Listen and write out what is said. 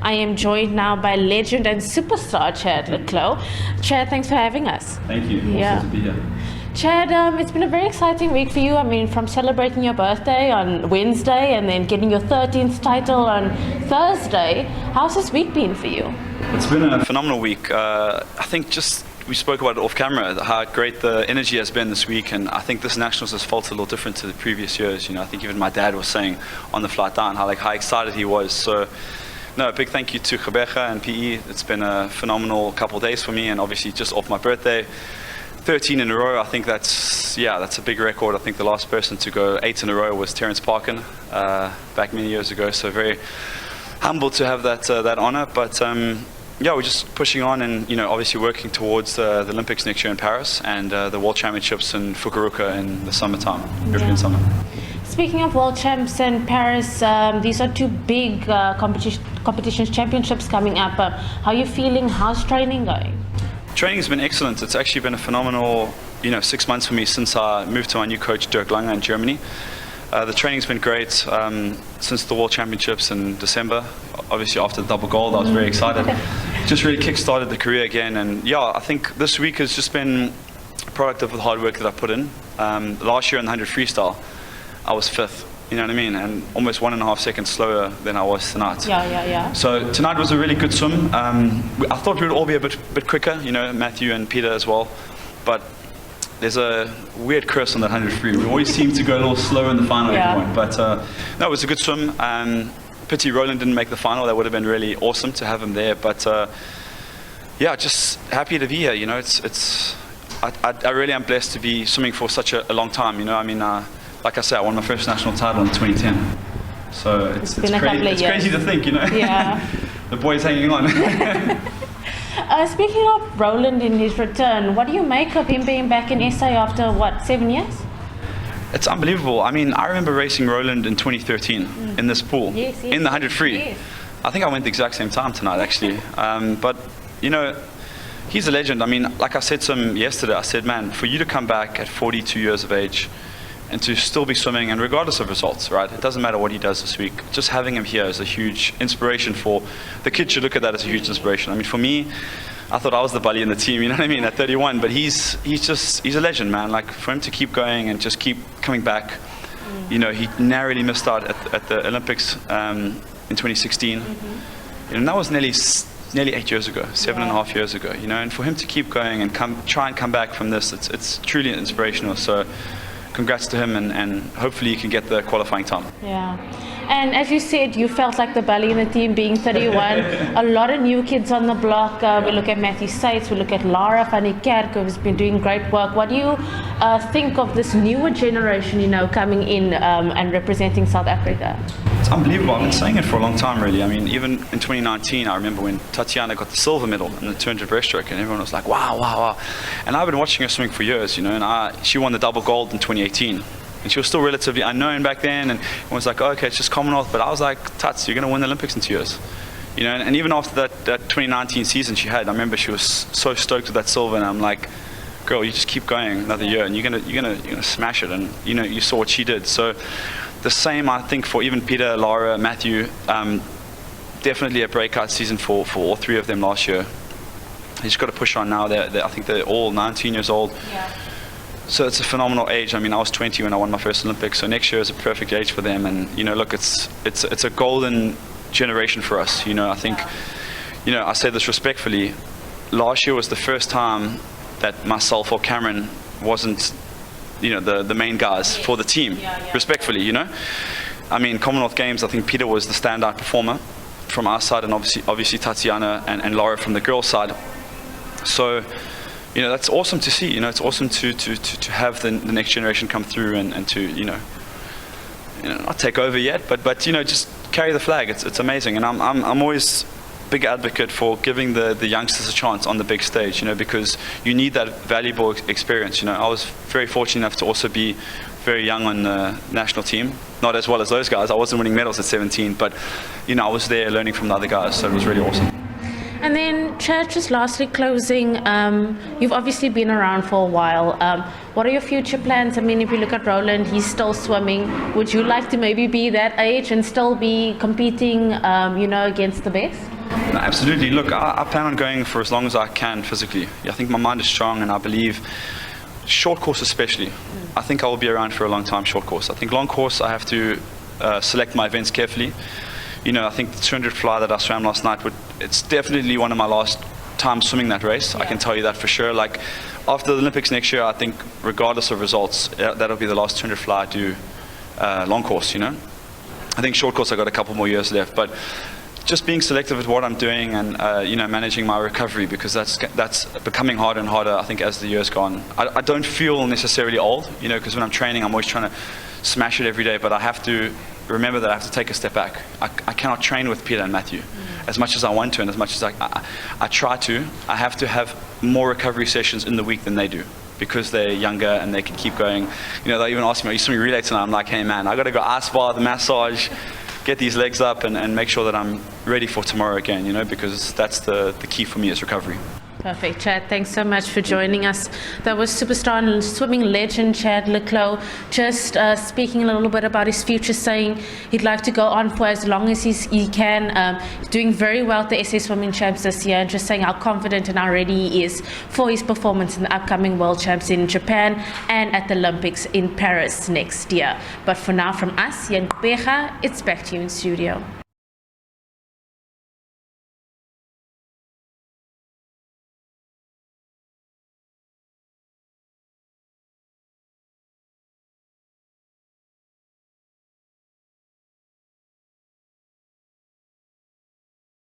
I am joined now by legend and superstar Chad Le Clos. Chad, thanks for having us. Thank you. Awesome to be here. Chad, it's been a very exciting week for you. I mean, from celebrating your birthday on Wednesday and then getting your 13th title on Thursday. How's this week been for you? It's been a phenomenal week. I think we spoke about it off camera, how great the energy has been this week, and I think this Nationals has felt a little different to the previous years. I think even my dad was saying on the flight down how excited he was. So, no, a big thank you to Gqeberha and PE. It's been a phenomenal couple of days for me, and obviously just off my birthday. 13 in a row, I think that's a big record. I think the last person to go 8 in a row was Terence Parkin back many years ago. So very humbled to have that honor. But we're just pushing on and obviously working towards the Olympics next year in Paris and the World Championships in Gqeberha in the summertime, European summer. Speaking of World Champs in Paris, these are two big competitions, championships coming up. How are you feeling? How's training going? Training has been excellent. It's actually been a phenomenal 6 months for me since I moved to my new coach, Dirk Lange, in Germany. The training's been great since the World Championships in December. Obviously after the double gold, I was very excited. Just really kick-started the career again. And I think this week has just been a product of the hard work that I put in. Last year in the 100 freestyle, I was 5th. You know what I mean? And almost 1.5 seconds slower than I was tonight. Yeah. So tonight was a really good swim. I thought we would all be a bit quicker, Matthew and Peter as well. But there's a weird curse on that 100 free. We always seem to go a little slower in the final point. But no, it was a good swim. Pity Roland didn't make the final. That would have been really awesome to have him there. But just happy to be here. I really am blessed to be swimming for such a long time. Like I said, I won my first national title in 2010. So it's crazy to think, Yeah. The boy's hanging on. Speaking of Roland in his return, what do you make of him being back in SA after, 7 years? It's unbelievable. I remember racing Roland in 2013 in this pool, yes, in the 100 free. Yes. I think I went the exact same time tonight, actually. But, he's a legend. Like I said to him yesterday, I said, man, for you to come back at 42 years of age, and to still be swimming, and regardless of results, right? It doesn't matter what he does this week. Just having him here is a huge inspiration for the kids. Should look at that as a huge inspiration. For me, I thought I was the bully in the team. You know what I mean? At 31, but he's a legend, man. For him to keep going and just keep coming back. He narrowly missed out at the Olympics in 2016. And that was nearly 8 years ago, 7.5 years ago. And for him to keep going and try and come back from this, it's truly inspirational. So. Congrats to him, and hopefully he can get the qualifying time. Yeah. And as you said, you felt like the bully in the team being 31. A lot of new kids on the block. We look at Matthew Sates, we look at Lara van der Kerk, who's been doing great work. What do you think of this newer generation, coming in and representing South Africa? It's unbelievable. I've been saying it for a long time, really. Even in 2019, I remember when Tatiana got the silver medal in the 200 breaststroke, and everyone was like, wow. And I've been watching her swimming for years, and she won the double gold in 2018. And she was still relatively unknown back then, and everyone was like, okay, it's just Commonwealth. But I was like, Tats, you're going to win the Olympics in 2 years. And even after that 2019 season she had, I remember she was so stoked with that silver, and I'm like, girl, you just keep going another year, and you're gonna smash it. And you saw what she did. So the same, I think, for even Peter, Lara, Matthew. Definitely a breakout season for all three of them last year. They just got to push on now. I think they're all 19 years old. Yeah. So it's a phenomenal age. I was 20 when I won my first Olympics, so next year is a perfect age for them. And look, it's a golden generation for us. I think, I say this respectfully. Last year was the first time that myself or Cameron wasn't, the main guys for the team. Respectfully, Commonwealth Games, I think Peter was the standout performer from our side, and obviously Tatiana and Laura from the girls' side. So. That's awesome to see. It's awesome to have the next generation come through and to not take over yet, but just carry the flag. It's amazing, and I'm always a big advocate for giving the youngsters a chance on the big stage. Because you need that valuable experience. I was very fortunate enough to also be very young on the national team. Not as well as those guys. I wasn't winning medals at 17, but I was there learning from the other guys, so it was really awesome. And then, Chad, just lastly closing, you've obviously been around for a while. What are your future plans? I mean, if you look at Roland, he's still swimming. Would you like to maybe be that age and still be competing, against the best? No, absolutely. Look, I plan on going for as long as I can physically. I think my mind is strong, and I believe short course especially. I think I will be around for a long time, short course. I think long course, I have to select my events carefully. I think the 200 fly that I swam last night, it's definitely one of my last times swimming that race. Yeah. I can tell you that for sure. Like, after the Olympics next year, I think regardless of results, that'll be the last 200 fly I do long course, I think short course I got a couple more years left, but just being selective with what I'm doing and managing my recovery, because that's becoming harder and harder, I think, as the years go on. I don't feel necessarily old, because when I'm training, I'm always trying to smash it every day, but I have to remember that I have to take a step back. I cannot train with Peter and Matthew as much as I want to, and as much as I try to. I have to have more recovery sessions in the week than they do, because they're younger and they can keep going. They'll even ask me, are you swimming relay tonight? I'm like, hey man, I got to go ice bar, the massage, get these legs up and make sure that I'm ready for tomorrow again, because that's the key for me is recovery. Perfect, Chad. Thanks so much for joining us. That was superstar and swimming legend Chad Le Clos, just speaking a little bit about his future, saying he'd like to go on for as long as he can. Doing very well at the SA Swimming Champs this year, and just saying how confident and how ready he is for his performance in the upcoming World Champs in Japan and at the Olympics in Paris next year. But for now, from us here in Gqeberha, it's back to you in studio.